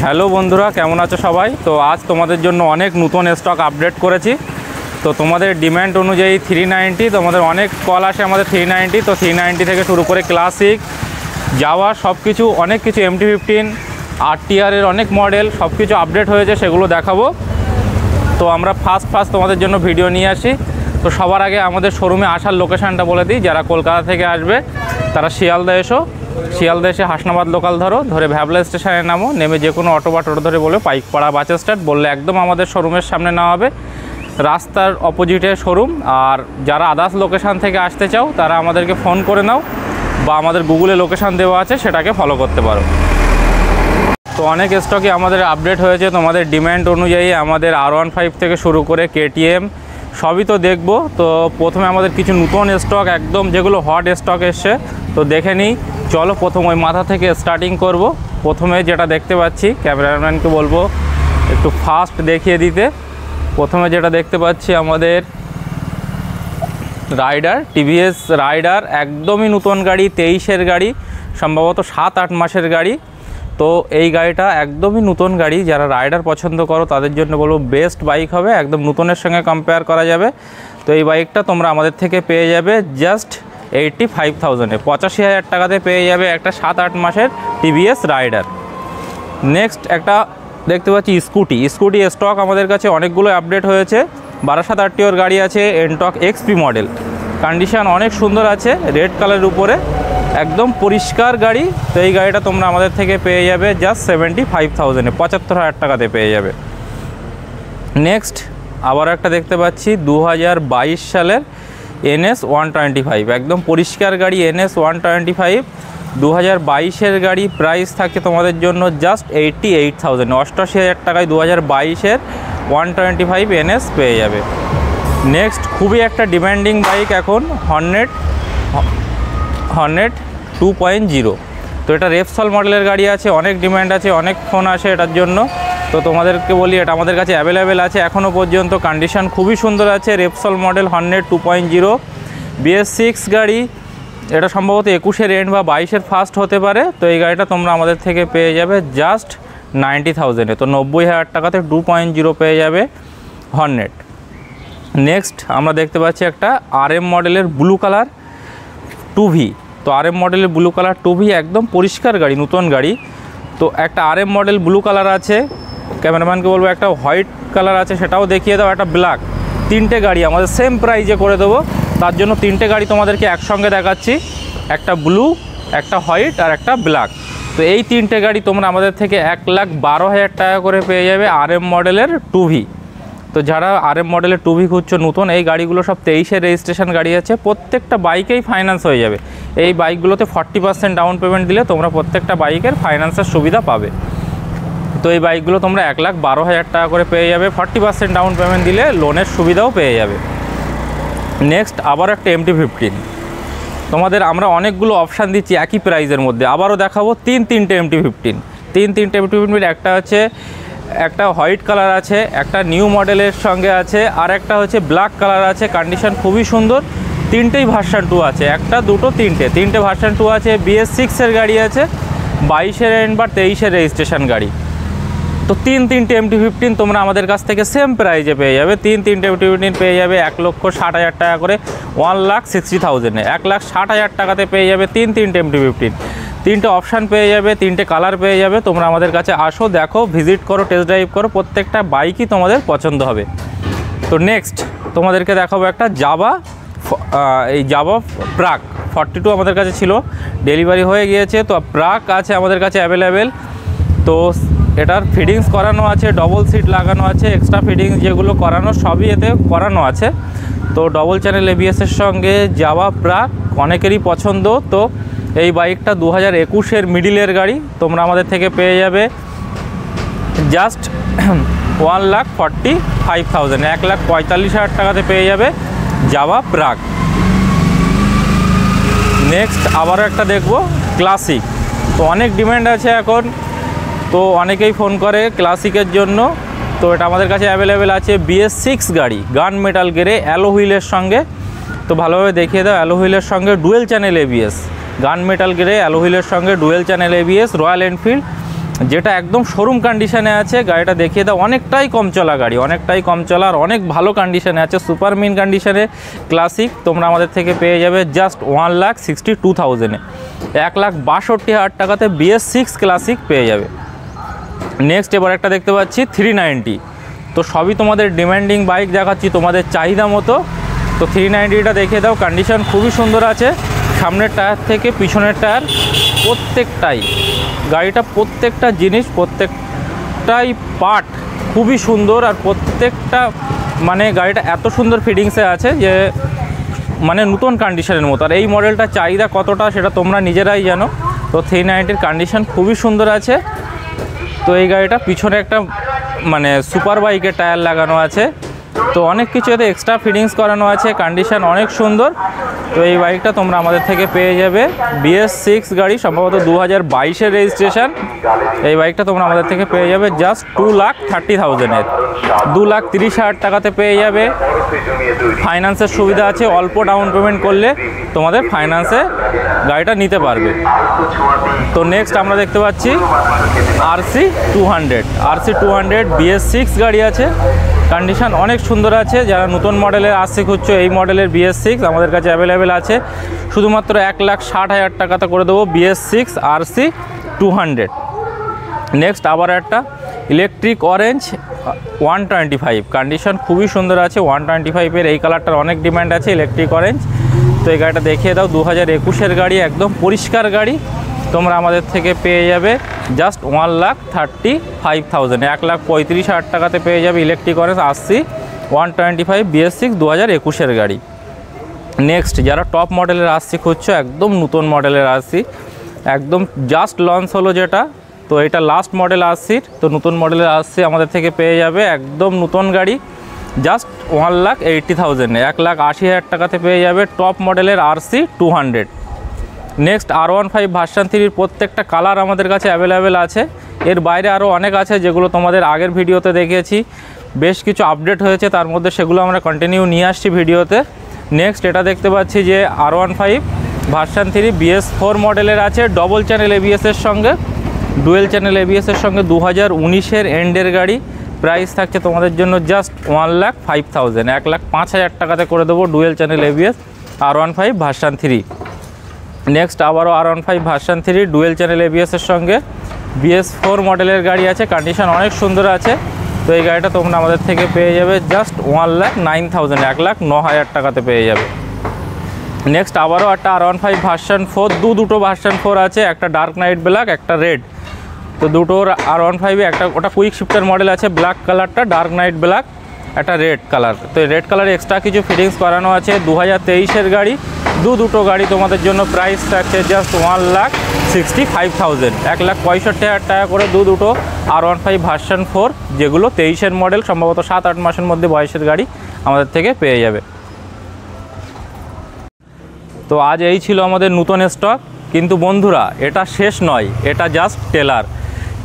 Hello বন্ধুরা, কেমন আছো সবাই? তো আজ তোমাদের জন্য অনেক নতুন স্টক আপডেট করেছি। তো তোমাদের ডিম্যান্ড অনুযায়ী 390, তোমাদের অনেক কল আসে আমাদের 390। তো 390 থেকে শুরু করে ক্লাসিক, জাভা, সব কিছু অনেক কিছু, MT-15 RTR-এর অনেক মডেল সব কিছু আপডেট হয়েছে, সেগুলো দেখাবো। তো আমরা ফার্স্ট তোমাদের জন্য ভিডিও নিয়ে আসি। তো সবার আগে আমাদের শোরুমে আসার লোকেশানটা বলে দিই। যারা কলকাতা থেকে আসবে তারা শিয়ালদা এসো, শিয়ালদা এসে হাসনাবাদ লোকাল ধরে ভ্যাবলা স্টেশনে নামো, নেমে যে কোনো অটো বা টোটো ধরে বলে পাইকপাড়া বাস স্ট্যান্ড বললে একদম আমাদের শোরুমের সামনে নেওয়া হবে, রাস্তার অপোজিটে শোরুম। আর যারা আদার্স লোকেশান থেকে আসতে চাও তারা আমাদেরকে ফোন করে নাও, বা আমাদের গুগলে লোকেশান দেওয়া আছে সেটাকে ফলো করতে পারো। তো অনেক স্টকই আমাদের আপডেট হয়েছে তোমাদের ডিম্যান্ড অনুযায়ী। আমাদের R15 থেকে শুরু করে KTM সবই তো দেখবো। তো প্রথমে আমাদের কিছু নতুন স্টক, একদম যেগুলো হট স্টক এসছে, তো দেখে নিই। চলো প্রথম ওই মাথা থেকে স্টার্টিং করব। প্রথমে যেটা দেখতে পাচ্ছি, ক্যামেরাম্যানকে বলবো একটু ফাস্ট দেখিয়ে দিতে। প্রথমে যেটা দেখতে পাচ্ছি আমাদের রাইডার, TVS রাইডার, একদমই নতুন গাড়ি, 23-এর গাড়ি, সম্ভবত 7-8 মাসের গাড়ি। তো এই গাড়িটা একদমই নতুন গাড়ি, যারা রাইডার পছন্দ করো তাদের জন্য বলবো বেস্ট বাইক হবে, একদম নতুনের সঙ্গে কম্পেয়ার করা যাবে। তো এই বাইকটা তোমরা আমাদের থেকে পেয়ে যাবে জাস্ট 85,000-এ, 85,000 টাকাতে পেয়ে যাবে একটা 7-8 মাসের TVS রাইডার। নেক্সট একটা দেখতে পাচ্ছি স্কুটি স্টক আমাদের কাছে অনেকগুলো আপডেট হয়েছে। 12 RTOর গাড়ি আছে, এনটক XP মডেল, কন্ডিশান অনেক সুন্দর আছে, রেড কালারের উপরে, একদম পরিষ্কার গাড়ি। তো এই গাড়িটা তোমরা আমাদের থেকে পেয়ে যাবে জাস্ট 75,000-এ, 75,000 টাকাতে পেয়ে যাবে। নেক্সট আবার একটা দেখতে পাচ্ছি 2022 সালের NS 125, একদম পরিষ্কার গাড়ি, NS 125, 2022-এর গাড়ি। প্রাইস থাকে তোমাদের জন্য জাস্ট 88,000, 88,000 টাকায় 2022-এর 125 NS পেয়ে যাবে। নেক্সট খুবই একটা ডিমান্ডিং বাইক এখন, হর্নেট 2.0। তো এটা রেপসল মডেলের গাড়ি আছে, অনেক ডিমান্ড আছে, অনেক ফোন আসে এটার জন্য। তো তোমাদেরকে বলি এটা আমাদের কাছে অ্যাভেলেবেল আছে এখনও পর্যন্ত, কন্ডিশান খুবই সুন্দর আছে। রেপসল মডেল হর্নেট 2.0 BS6 গাড়ি, এটা সম্ভবত 21-এর এন্ড বা 22-এর ফার্স্ট হতে পারে। তো এই গাড়িটা তোমরা আমাদের থেকে পেয়ে যাবে জাস্ট 90,000-এ, তো 90,000 টাকাতে 2.0 পেয়ে যাবে হর্নেট। নেক্সট আমরা দেখতে পাচ্ছি একটা RM মডেলের ব্লু কালার 2V। তো RM মডেলের ব্লু কালার 2V, একদম পরিষ্কার গাড়ি, নতুন গাড়ি। তো একটা RM মডেল ব্লু কালার আছে, ক্যামেরাম্যানকে বলবো একটা হোয়াইট কালার আছে, সেটাও দেখিয়ে দাও, একটা ব্ল্যাক। 3টে গাড়ি আমাদের সেম প্রাইজে করে দেবো, তার জন্য 3টে গাড়ি তোমাদেরকে একসঙ্গে দেখাচ্ছি, একটা ব্লু, একটা হোয়াইট আর একটা ব্ল্যাক। তো এই 3টে গাড়ি তোমরা আমাদের থেকে 1,12,000 টাকা করে পেয়ে যাবে RM মডেলের 2V। তো যারা RM মডেলের 2V খুঁজছো নতুন, এই গাড়িগুলো সব 23-এর রেজিস্ট্রেশন গাড়ি আছে, প্রত্যেকটা বাইকেই ফাইন্যান্স হয়ে যাবে। এই বাইকগুলোতে 40% ডাউন পেমেন্ট দিলে তোমরা প্রত্যেকটা বাইকের ফাইন্যান্সের সুবিধা পাবে। তো এই বাইকগুলো তোমরা 1,12,000 টাকা করে পেয়ে যাবে, 40% ডাউন পেমেন্ট দিলে লোনের সুবিধাও পেয়ে যাবে। নেক্সট আবার একটা MT-15, তোমাদের আমরা অনেকগুলো অপশান দিচ্ছি একই প্রাইজের মধ্যে, আবারও দেখাবো তিনটে MT-15, তিনটে MT-15। একটা হচ্ছে একটা হোয়াইট কালার আছে, একটা নিউ মডেলের সঙ্গে আছে, আর একটা হচ্ছে ব্ল্যাক কালার আছে, কন্ডিশান খুবই সুন্দর। তিনটেই ভার্সন 2 আছে, একটা দুটো তিনটে ভার্সন 2 আছে। BS6-এর গাড়ি আছে, 22-এর এন্ড বা 23-এর রেজিস্ট্রেশন গাড়ি। তো তিনটে MT-15 তোমরা আমাদের কাছ থেকে সেম প্রাইজে পেয়ে যাবে। তিনটে MT-15 পেয়ে যাবে 1,60,000 টাকা করে, 1,60,000-এ, 1,60,000 টাকাতে পেয়ে যাবে তিনটে MT-15। 3টে অপশান পেয়ে যাবে, 3টে কালার পেয়ে যাবে। তোমরা আমাদের কাছে আসো, দেখো, ভিজিট করো, টেস্ট ড্রাইভ করো, প্রত্যেকটা বাইকই তোমাদের পছন্দ হবে। তো নেক্সট তোমাদেরকে দেখাবো একটা জাভা প্রাক 42 আমাদের কাছে ছিল, ডেলিভারি হয়ে গিয়েছে। তো প্রাক আছে আমাদের কাছে অ্যাভেলেবেল। তো এটার ফিডিংস করানো আছে, ডবল সিট লাগানো আছে, এক্সট্রা ফিডিংস যেগুলো করানো সবই এতে করানো আছে। তো ডবল চ্যানেল ABS-এর সঙ্গে জাভা প্রাক অনেকেরই পছন্দ। তো এই বাইকটা 2021-এর মিডিলের গাড়ি, তোমরা আমাদের থেকে পেয়ে যাবে জাস্ট 1,45,000, 1,45,000 টাকাতে পেয়ে যাবে জাভা প্রাক। নেক্সট আবারও একটা দেখবো ক্লাসিক, তো অনেক ডিমান্ড আছে এখন, তো অনেকেই ফোন করে ক্লাসিকের জন্য। তো এটা আমাদের কাছে অ্যাভেলেবেল আছে, BS6 গাড়ি, গান মেটাল গেরে, অ্যালো হুইলের সঙ্গে। তো ভালোভাবে দেখিয়ে দাও, অ্যালো হুইলের সঙ্গে dual channel ABS, gun metal grey alloy হুইলের সঙ্গে dual channel ABS, royal Enfield যেটা একদম শোরুম কন্ডিশনে আছে। গাড়িটা দেখিয়ে দাও, অনেকটাই কম চলা গাড়ি, অনেকটাই কম চলা আর অনেক ভালো কন্ডিশনে আছে, সুপার মিন কন্ডিশনে ক্লাসিক। তোমরা আমাদের থেকে পেয়ে যাবে জাস্ট 1,62,000-এ, 1,62,000 টাকাতে BS6 ক্লাসিক পেয়ে যাবে। নেক্সট এবার একটা দেখতে পাচ্ছি 390। তো সবই তোমাদের ডিমান্ডিং বাইক দেখাচ্ছি তোমাদের চাহিদা মতো। তো 390টা দেখিয়ে দাও, কন্ডিশন খুবই সুন্দর আছে। সামনের টায়ার থেকে পিছনের টায়ার প্রত্যেকটাই, গাড়িটা প্রত্যেকটা জিনিস, প্রত্যেকটাই পার্ট খুবই সুন্দর। আর প্রত্যেকটা মানে গাড়িটা এত সুন্দর ফিটিংসে আছে যে মানে নতুন কন্ডিশনের মতো। আর এই মডেলটা চাহিদা কতটা সেটা তোমরা নিজেরাই জানো। তো 390-র কন্ডিশন খুবই সুন্দর আছে। তো এই গাড়িটা পিছনে একটা মানে সুপার বাইকের টায়ার লাগানো আছে, তো অনেক কিছু এতে এক্সট্রা ফিটিংস করানো আছে, কন্ডিশন অনেক সুন্দর। তো এই বাইকটা তোমরা আমাদের থেকে পেয়ে যাবে BS6 গাড়ি, সম্ভবত 2022-এর রেজিস্ট্রেশন। এই বাইকটা তোমরা আমাদের থেকে পেয়ে যাবে জাস্ট 2,30,000-এর, 2,30,000 টাকাতে পেয়ে যাবে। ফাইন্যান্সের সুবিধা আছে, অল্প ডাউন পেমেন্ট করলে তোমাদের ফাইন্যান্সে গাড়িটা নিতে পারবে। তো নেক্সট আমরা দেখতে পাচ্ছি RC200 BS6 গাড়ি আছে, কন্ডিশন অনেক সুন্দর আছে। যারা নতুন মডেলের RC খুঁজছো, এই মডেলের BS6 আমাদের কাছে অ্যাভেলেবেল আছে, শুধুমাত্র 1,60,000 টাকাতে করে দেবো BS6 RC200। নেক্সট আবার একটা ইলেকট্রিক অরেঞ্জ 125, কন্ডিশন খুবই সুন্দর আছে। 125-এর এই কালারটার অনেক ডিমান্ড আছে, ইলেকট্রিক অরেঞ্জ। তো এই গাড়িটা দেখিয়ে দাও, 2021-এর গাড়ি, একদম পরিষ্কার গাড়ি। তোমরা আমাদের থেকে পেয়ে যাবে জাস্ট 1,35,000, 1,35,000 টাকাতে পেয়ে যাবে ইলেকট্রিক অরেঞ্জ RC125 BS6 2021-এর গাড়ি। নেক্সট যারা টপ মডেলের RC খুঁজছো, একদম নতুন মডেলের RC, একদম জাস্ট লঞ্চ হলো যেটা, তো এটা লাস্ট মডেল RC। তো নতুন মডেলের RC আমাদের থেকে পেয়ে যাবে একদম নতুন গাড়ি জাস্ট 1,80,000, 1,80,000 টাকাতে পেয়ে যাবে টপ মডেলের RC200। নেক্সট R15 ভার্সন 3-র প্রত্যেকটা কালার আমাদের কাছে অ্যাভেলেবেল আছে। এর বাইরে আরও অনেক আছে যেগুলো তোমাদের আগের ভিডিওতে দেখিয়েছি, বেশ কিছু আপডেট হয়েছে, তার মধ্যে সেগুলো আমরা কন্টিনিউ নিয়ে আসছি ভিডিওতে। নেক্সট এটা দেখতে পাচ্ছি যে R15 ভার্সন 3 BS4 মডেলের আছে, ডবল চ্যানেল ABS-এর সঙ্গে, ডুয়েল চ্যানেল ABS-এর সঙ্গে, 2019-এর এন্ডের গাড়ি। প্রাইস থাকছে তোমাদের জন্য জাস্ট 1,05,000, 1,05,000 টাকাতে করে দেবো dual channel ABS R15 version 3। Next আবারও R15 ভার্সন 3 ডুয়েল চ্যানেল ABS-এর সঙ্গে BS4 মডেলের গাড়ি আছে, কন্ডিশন অনেক সুন্দর আছে। তো এই গাড়িটা তোমরা আমাদের থেকে পেয়ে যাবে জাস্ট 1,09,000, 1,09,000 টাকাতে পেয়ে যাবে। নেক্সট আবারও একটা R15 ভার্সন 4, দুটো ভার্সন 4 আছে, একটা ডার্ক নাইট ব্ল্যাক, একটা রেড। তো দুটোর R15-এ একটা ওটা কুইক শিফটার মডেল আছে, ব্ল্যাক কালারটা, ডার্ক নাইট ব্ল্যাক, একটা রেড কালার। তো এই রেড কালারে এক্সট্রা কিছু ফিটিংস করানো আছে, 2023-এর গাড়ি। দুটো গাড়ি তোমাদের জন্য প্রাইস থাকছে জাস্ট 1,65,000, 1,65,000 টাকা করে দুটো R15 ভার্সন 4, যেগুলো 23-এর মডেল, সম্ভবত 7-8 মাসের মধ্যে বয়সের গাড়ি আমাদের থেকে পেয়ে যাবে। তো আজ এই ছিল আমাদের নতুন স্টক, কিন্তু বন্ধুরা এটা শেষ নয়, এটা জাস্ট টেলার,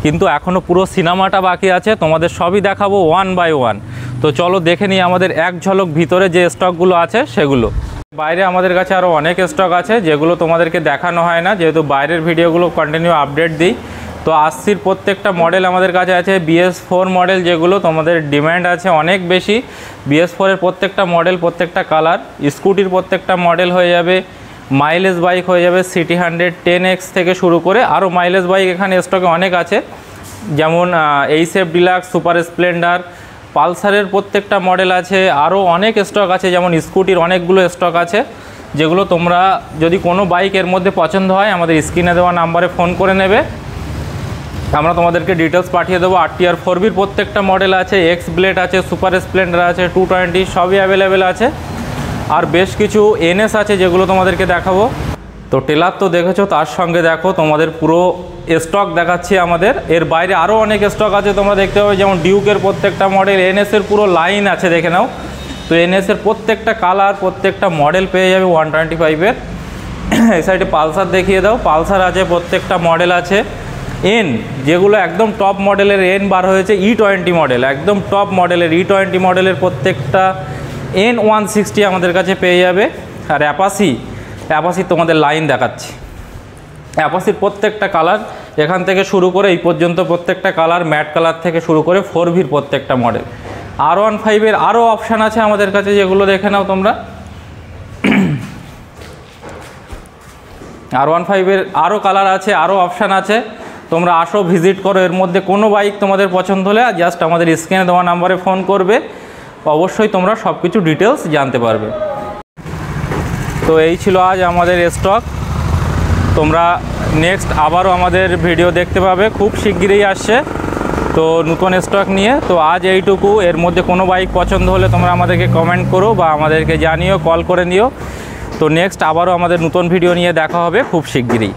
কিন্তু এখনও পুরো সিনেমাটা বাকি আছে, তোমাদের সবই দেখাবো ওয়ান বাই ওয়ান। তো চলো দেখে নিই আমাদের এক ঝলক ভিতরে যে স্টকগুলো আছে সেগুলো। বাইরে আমাদের কাছে আরও অনেক স্টক আছে যেগুলো তোমাদেরকে দেখানো হয় না, যেহেতু বাইরের ভিডিওগুলো কন্টিনিউ আপডেট দিই। তো RC-র প্রত্যেকটা মডেল আমাদের কাছে আছে, BS4 মডেল যেগুলো তোমাদের ডিমান্ড আছে অনেক বেশি, BS4-এর প্রত্যেকটা মডেল, প্রত্যেকটা কালার। স্কুটির প্রত্যেকটা মডেল হয়ে যাবে, মাইলেজ বাইক হয়ে যাবে, সিটি 100 10X থেকে শুরু করে আরও মাইলেজ বাইক এখানে স্টকে অনেক আছে, যেমন HF ডিলাক্স, সুপার স্প্লেন্ডার, পালসারের প্রত্যেকটা মডেল আছে, আরও অনেক স্টক আছে, যেমন স্কুটির অনেকগুলো স্টক আছে, যেগুলো তোমরা যদি কোনো বাইক এর মধ্যে পছন্দ হয় আমাদের স্ক্রিনে দেওয়া নাম্বারে ফোন করে নেবে, আমরা তোমাদেরকে ডিটেলস পাঠিয়ে দেবো। RTR 4B'র প্রত্যেকটা মডেল আছে, X ব্লেড আছে, সুপার স্প্লেন্ডার আছে, 220 সবই অ্যাভেলেবেল আছে। আর বেশ কিছু NS আছে যেগুলো তোমাদেরকে দেখাবো। তো টেলার তো দেখেছো, তার সঙ্গে দেখো তোমাদের পুরো স্টক দেখাচ্ছি আমাদের। এর বাইরে আরও অনেক স্টক আছে তোমরা দেখতে পাবে, যেমন ডিউকের প্রত্যেকটা মডেল, NS-এর পুরো লাইন আছে, দেখে নাও। তো NS-এর প্রত্যেকটা কালার, প্রত্যেকটা মডেল পেয়ে যাবে 125-এর। এই সাইডে পালসার দেখিয়ে দাও, পালসার আছে, প্রত্যেকটা মডেল আছে। যেগুলো একদম টপ মডেলের বার হয়েছে, E20 মডেল, একদম টপ মডেলের E20 মডেলের প্রত্যেকটা N160 আমাদের কাছে পেয়ে যাবে। আর অ্যাপাসি তোমাদের লাইন দেখাচ্ছি, অ্যাপাসির প্রত্যেকটা কালার এখান থেকে শুরু করে এই পর্যন্ত প্রত্যেকটা কালার, ম্যাট কালার থেকে শুরু করে 4Vর প্রত্যেকটা মডেল। R15-এর আরও অপশান আছে আমাদের কাছে, যেগুলো দেখে নাও তোমরা। R15-এর আরও কালার আছে, আরও অপশান আছে, তোমরা আসো, ভিজিট করো। এর মধ্যে কোনো বাইক তোমাদের পছন্দ হলে জাস্ট আমাদের স্ক্রিনে দেওয়া নাম্বারে ফোন করবে, অবশ্যই তোমরা সব কিছু ডিটেলস জানতে পারবে। তো এই ছিল আজ আমাদের স্টক। তোমরা নেক্সট আবারও আমাদের ভিডিও দেখতে পাবে, খুব শিগগিরই আসছে তো নতুন স্টক নিয়ে। তো আজ এইটুকু। এর মধ্যে কোনো বাইক পছন্দ হলে তোমরা আমাদেরকে কমেন্ট করো বা আমাদেরকে জানিও, কল করে নিও। তো নেক্সট আবারও আমাদের নতুন ভিডিও নিয়ে দেখা হবে খুব শিগগিরই।